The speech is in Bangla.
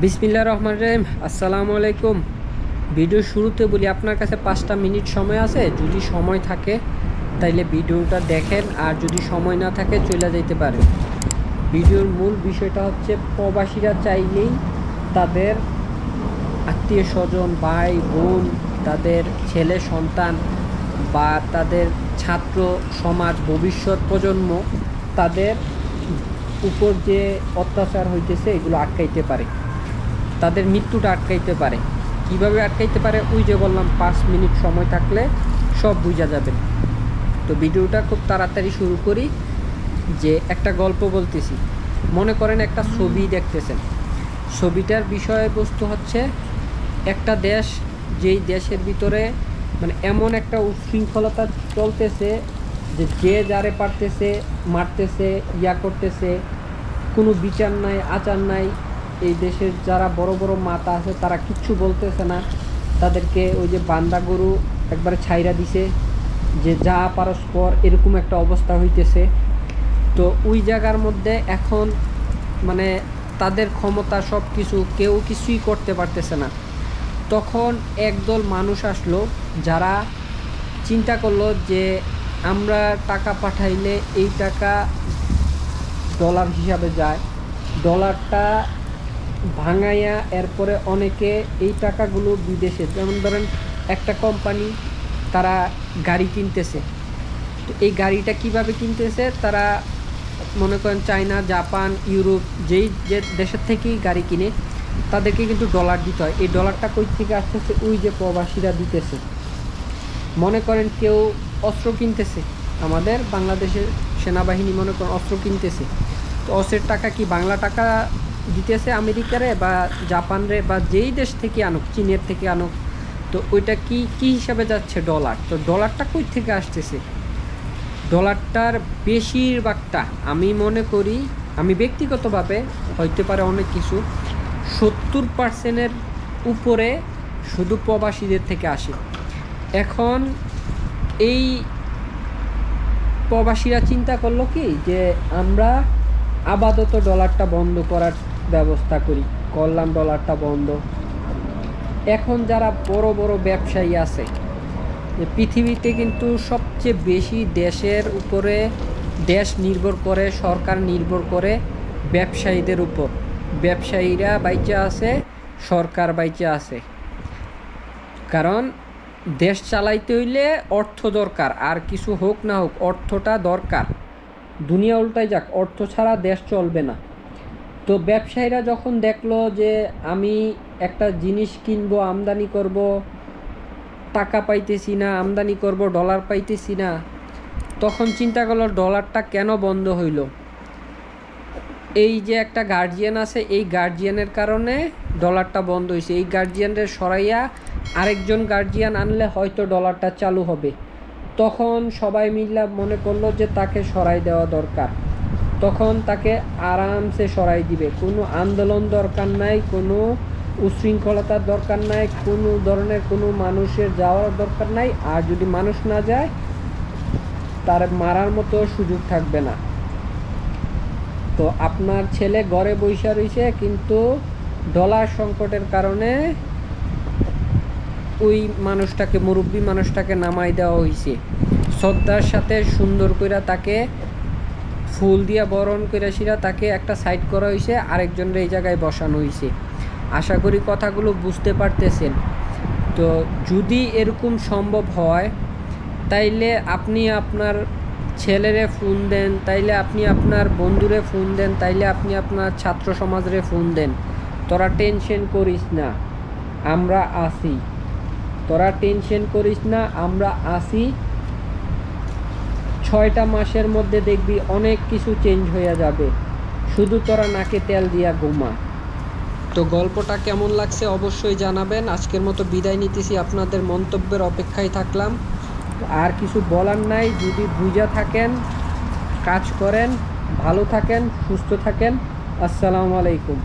বিসমিল্লাহির রহমানির রহিম। আসসালামু আলাইকুম। ভিডিও শুরুতে বলি, আপনার কাছে 5টা মিনিট সময় আছে। যদি সময় থাকে তাইলে ভিডিওটা দেখেন, আর যদি সময় না থাকে চলে যেতে পারেন। ভিডিওর মূল বিষয়টা হচ্ছে, প্রবাসীরা চাইলেই তাদের আত্মীয় স্বজন, ভাই বোন, তাদের ছেলে সন্তান বা তাদের ছাত্র সমাজ, ভবিষ্যৎ প্রজন্ম, তাদের উপর যে অত্যাচার হইতেছে এগুলো আটকাইতে পারে, তাদের মৃত্যুটা আটকাইতে পারে। কিভাবে আটকাইতে পারে? ওই যে বললাম, 5 মিনিট সময় থাকলে সব বুঝা যাবে। তো ভিডিওটা খুব তাড়াতাড়ি শুরু করি। যে একটা গল্প বলতেছি, মনে করেন একটা ছবি দেখতেছেন। ছবিটার বিষয়বস্তু হচ্ছে একটা দেশ, যেই দেশের ভিতরে মানে এমন একটা উচ্ছৃঙ্খলতা চলতেছে যে যে যারে পারতেছে মারতেছে, করতেছে, কোনো বিচার নাই, আচার নাই। এই দেশের যারা বড় বড় মাতা আছে তারা কিচ্ছু বলতেছে না, তাদেরকে ওই যে বান্দা গরু একবারে ছাইরা দিছে, যে যা পারস্পর এরকম একটা অবস্থা হইতেছে। তো ওই জায়গার মধ্যে এখন মানে তাদের ক্ষমতা সব কিছু, কেউ কিছুই করতে পারতেছে না। তখন একদল মানুষ আসলো, যারা চিন্তা করলো যে আমরা টাকা পাঠাইলে এই টাকা ডলার হিসাবে যায়, ডলারটা ভাঙাইয়া এরপরে অনেকে এই টাকাগুলো বিদেশে, যেমন ধরেন একটা কোম্পানি তারা গাড়ি কিনতেছে। তো এই গাড়িটা কিভাবে কিনতেছে? তারা মনে করেন চায়না, জাপান, ইউরোপ, যেই যে দেশের থেকেই গাড়ি কিনে তাদেরকে কিন্তু ডলার দিতে হয়। এই ডলারটা কই থেকে আসতেছে? ওই যে প্রবাসীরা দিতেছে। মনে করেন কেউ অস্ত্র কিনতেছে, আমাদের বাংলাদেশের সেনাবাহিনী মনে করেন অস্ত্র কিনতেছে। তো অস্ত্রের টাকা কি বাংলা টাকা দিতেছে আমেরিকারে বা জাপানরে বা যেই দেশ থেকে আনুক, চীনের থেকে আনুক, তো ওইটা কি হিসাবে যাচ্ছে? ডলার। তো ডলারটা কই থেকে আসতেছে? ডলারটার বেশিরভাগটা আমি মনে করি, আমি ব্যক্তিগতভাবে, হইতে পারে অনেক কিছু, 70% উপরে শুধু প্রবাসীদের থেকে আসে। এখন এই প্রবাসীরা চিন্তা করলো কি, যে আমরা আপাতত ডলারটা বন্ধ করার ব্যবস্থা করলাম, ডলারটা বন্ধ। এখন যারা বড় বড় ব্যবসায়ী আছে, পৃথিবীতে কিন্তু সবচেয়ে বেশি দেশের উপরে, দেশ নির্ভর করে, সরকার নির্ভর করে ব্যবসায়ীদের উপর। ব্যবসায়ীরা বাইচা আছে, সরকার বাইচা আছে। কারণ দেশ চালাইতে হইলে অর্থ দরকার, আর কিছু হোক না হোক অর্থটা দরকার। দুনিয়া উল্টাই যাক, অর্থ ছাড়া দেশ চলবে না। তো ব্যবসায়ীরা যখন দেখলো যে আমি একটা জিনিস কিনবো, আমদানি করব, টাকা পাইতেছি না, আমদানি করব, ডলার পাইতেছি না, তখন চিন্তা করলো ডলারটা কেন বন্ধ হইল। এই যে একটা গার্জিয়ান আছে, এই গার্জিয়ানের কারণে ডলারটা বন্ধ হয়েছে। এই গার্জিয়ানের সরাইয়া আরেকজন গার্জিয়ান আনলে হয়তো ডলারটা চালু হবে। তখন সবাই মিলে মনে করলো যে তাকে সরাই দেওয়া দরকার। তখন তাকে আরামসে সরাই দিবে, কোনো আন্দোলন দরকার নাই, কোনো উশৃঙ্খলতার দরকার নাই, কোনো ধরনের কোনো মানুষের যাওয়ার দরকার নাই। আর যদি মানুষ না যায়, তার মারার মতো সুযোগ থাকবে না। তো আপনার ছেলে ঘরে বসে রয়েছে, কিন্তু ডলার সংকটের কারণে ওই মানুষটাকে, মুরব্বী মানুষটাকে নামাই দেওয়া হয়েছে। শ্রদ্ধার সাথে সুন্দর করে তাকে ফুল দিয়া বরণ করে সেটা তাকে একটা সাইড করা হয়েছে, আরেকজনের এই জায়গায় বসানো হয়েছে। আশা করি কথাগুলো বুঝতে পারতেছেন। তো যদি এরকম সম্ভব হয়, তাইলে আপনি আপনার ছেলেরে ফোন দেন, তাইলে আপনি আপনার বন্ধুরে ফোন দেন, তাইলে আপনি আপনার ছাত্র সমাজরে ফোন দেন। তোরা টেনশন করিস না, আমরা আসি। তোরা টেনশন করিস না, আমরা আসি। 6টা মাসের মধ্যে দেখবি অনেক কিছু চেঞ্জ হয়ে যাবে। শুধু তোরা নাকে তেল দিয়া ঘুমা। তো গল্পটা কেমন লাগছে অবশ্যই জানাবেন। আজকের মতো বিদায় নিতেছি, আপনাদের মন্তব্যের অপেক্ষায় থাকলাম। আর কিছু বলার নাই। যদি বুঝা থাকেন, কাজ করেন, ভালো থাকেন, সুস্থ থাকেন। আসসালামু আলাইকুম।